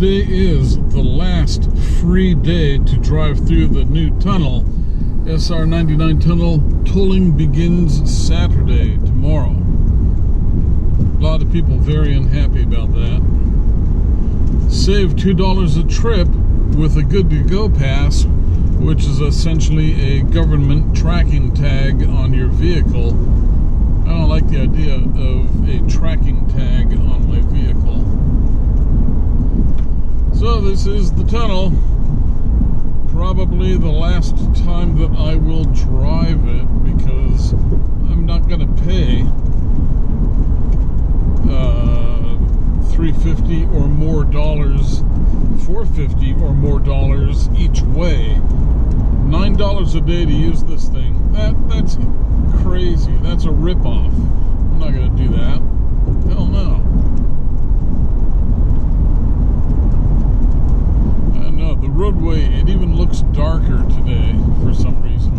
today is the last free day to drive through the new tunnel. SR 99 tunnel tolling begins Saturday, tomorrow. A lot of people very unhappy about that. Save $2 a trip with a good to go pass, which is essentially a government tracking tag on your vehicle. I don't like the idea of a tracking tag on my vehicle. So this is the tunnel. Probably the last time that I will drive it, because I'm not going to pay $350 or more dollars, $450 or more dollars each way. $9 a day to use this thing. That's crazy. That's a ripoff. I'm not going to do that. Hell no. I know, the roadway, it even looks darker today for some reason.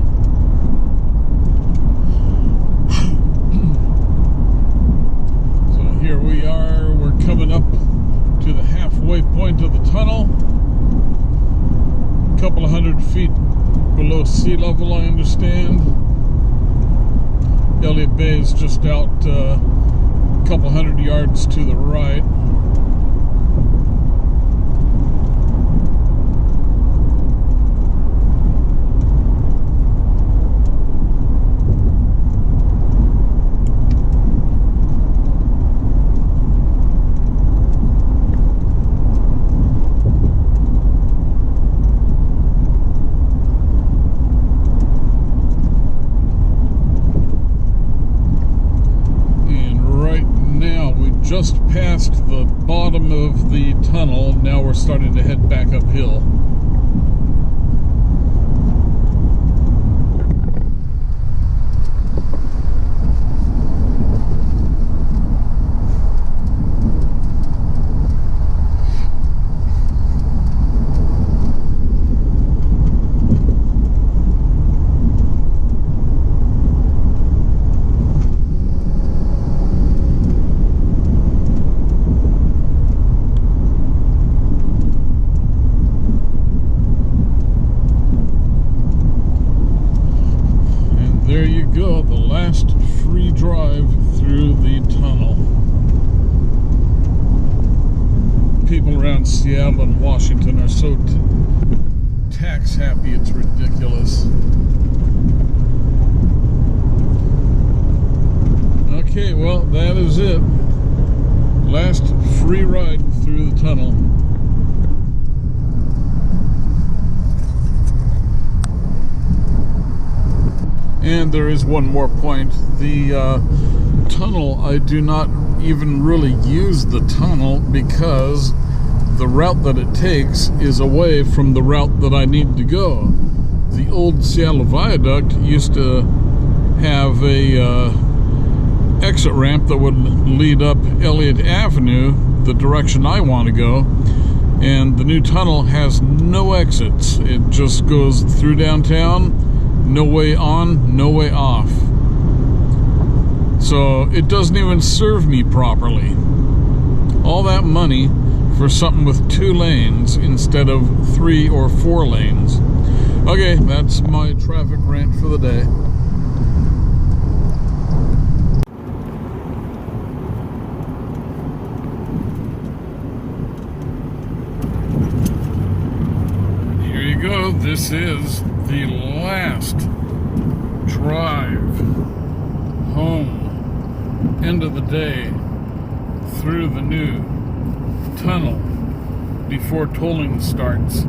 So here we are. We're coming up to the halfway point of the tunnel. A couple of 100 feet below sea level, I understand. Elliott Bay is just out a couple 100 yards to the right. Just past the bottom of the tunnel. Now we're starting to head back uphill. There you go, the last free drive through the tunnel. People around Seattle and Washington are so tax happy, it's ridiculous. Okay, well, that is it. Last free ride through the tunnel. And there is one more point. The tunnel, I do not even really use the tunnel because the route that it takes is away from the route that I need to go. The old Seattle Viaduct used to have a exit ramp that would lead up Elliott Avenue, the direction I want to go. And the new tunnel has no exits. It just goes through downtown. No way on, no way off. So it doesn't even serve me properly. All that money for something with 2 lanes instead of 3 or 4 lanes. Okay, that's my traffic rant for the day. Here you go. This is the last drive home, end of the day, through the new tunnel before tolling starts.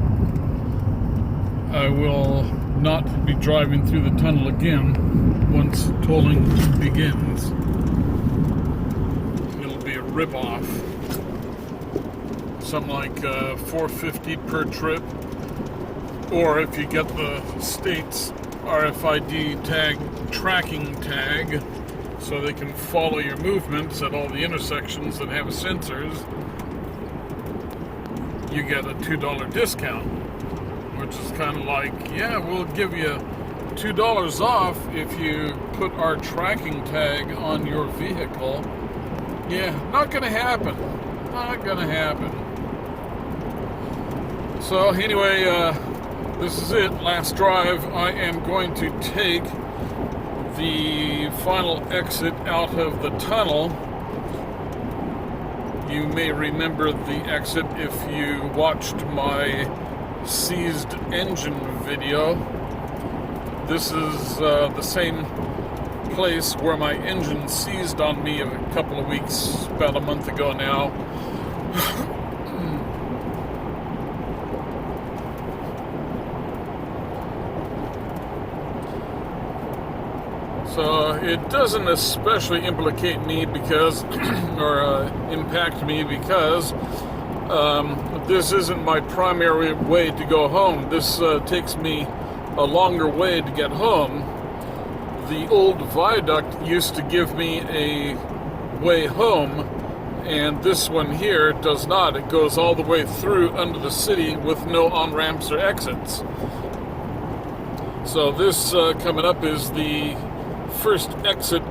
I will not be driving through the tunnel again once tolling begins. It'll be a rip-off. Something like $450 per trip. Or if you get the state's RFID tag, tracking tag, so they can follow your movements at all the intersections that have sensors, you get a $2 discount, which is kind of like, yeah, we'll give you $2 off if you put our tracking tag on your vehicle. Yeah, not gonna happen. Not gonna happen. So anyway, this is it, last drive. I am going to take the final exit out of the tunnel. You may remember the exit if you watched my seized engine video. This is the same place where my engine seized on me a couple of weeks, about a month ago now. So it doesn't especially implicate me because, or impact me because this isn't my primary way to go home. This takes me a longer way to get home. The old viaduct used to give me a way home, and this one here does not. It goes all the way through under the city with no on-ramps or exits. So this coming up is the first exit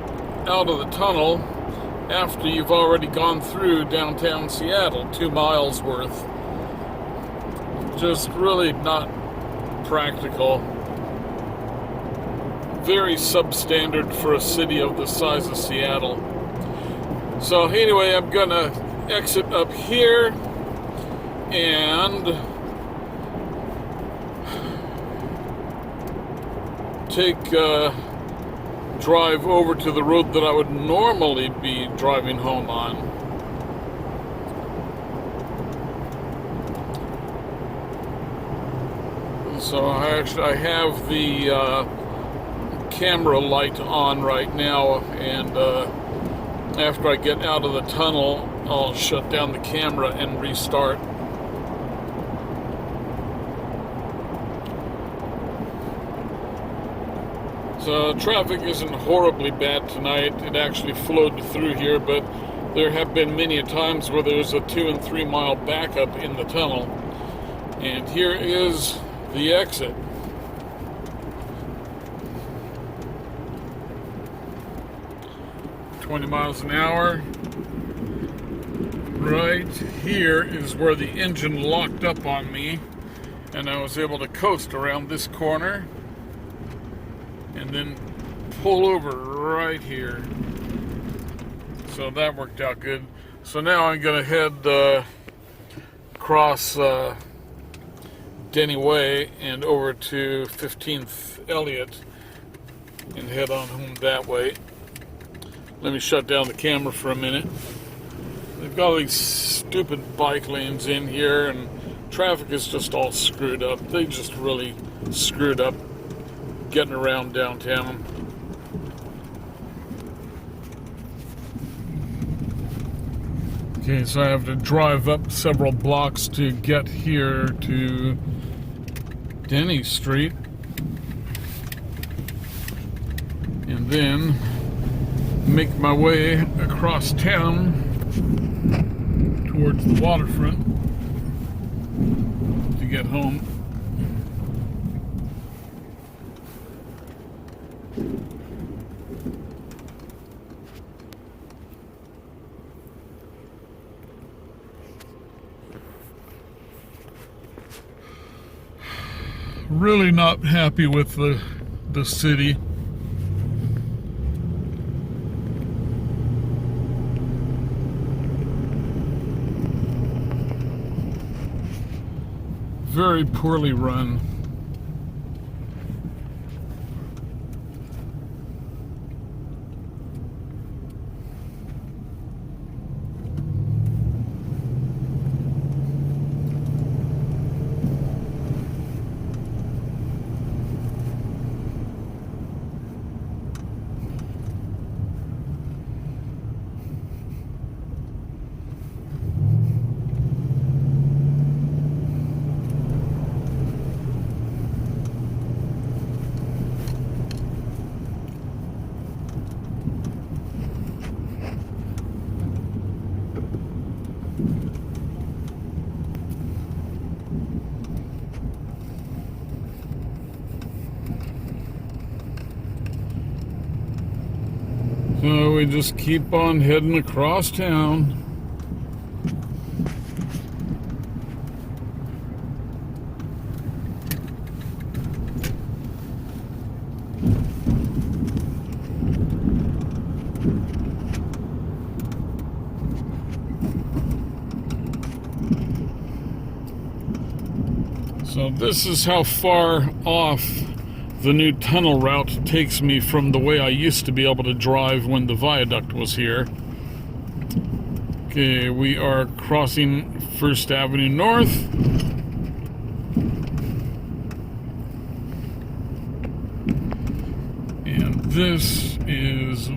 out of the tunnel after you've already gone through downtown Seattle, 2 miles worth. Just really not practical. Very substandard for a city of the size of Seattle. So anyway, I'm gonna exit up here and take drive over to the road that I would normally be driving home on. So I have the camera light on right now, and after I get out of the tunnel, I'll shut down the camera and restart. So traffic isn't horribly bad tonight. It actually flowed through here, but there have been many times where there's a 2 and 3 mile backup in the tunnel. And here is the exit. $20 miles an hour. Right here is where the engine locked up on me, and I was able to coast around this corner and then pull over right here. So that worked out good. So now I'm gonna head across Denny Way and over to 15th Elliott and head on home that way. Let me shut down the camera for a minute. They've got all these stupid bike lanes in here, and traffic is just all screwed up. They just really screwed up getting around downtown. Okay, so I have to drive up several blocks to get here to Denny Street, and then make my way across town towards the waterfront to get home. Really not happy with the city. Very poorly run. So we just keep on heading across town. So this is how far off the new tunnel route takes me from the way I used to be able to drive when the viaduct was here. Okay, we are crossing First Avenue North. And this is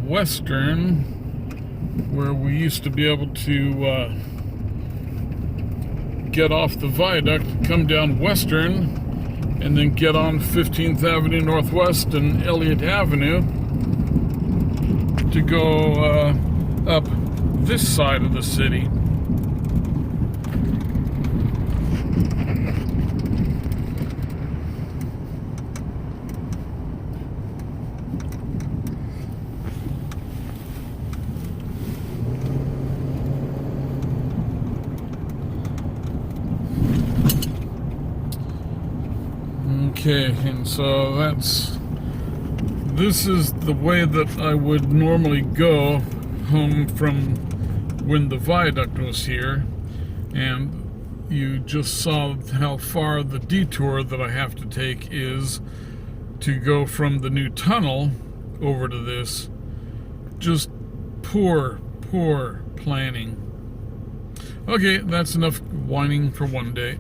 Western, where we used to be able to get off the viaduct, come down Western, and then get on 15th Avenue Northwest and Elliott Avenue to go up this side of the city. Okay, and so this is the way that I would normally go home from when the viaduct was here, and you just saw how far the detour that I have to take is to go from the new tunnel over to this. Just poor planning. Okay, that's enough whining for one day.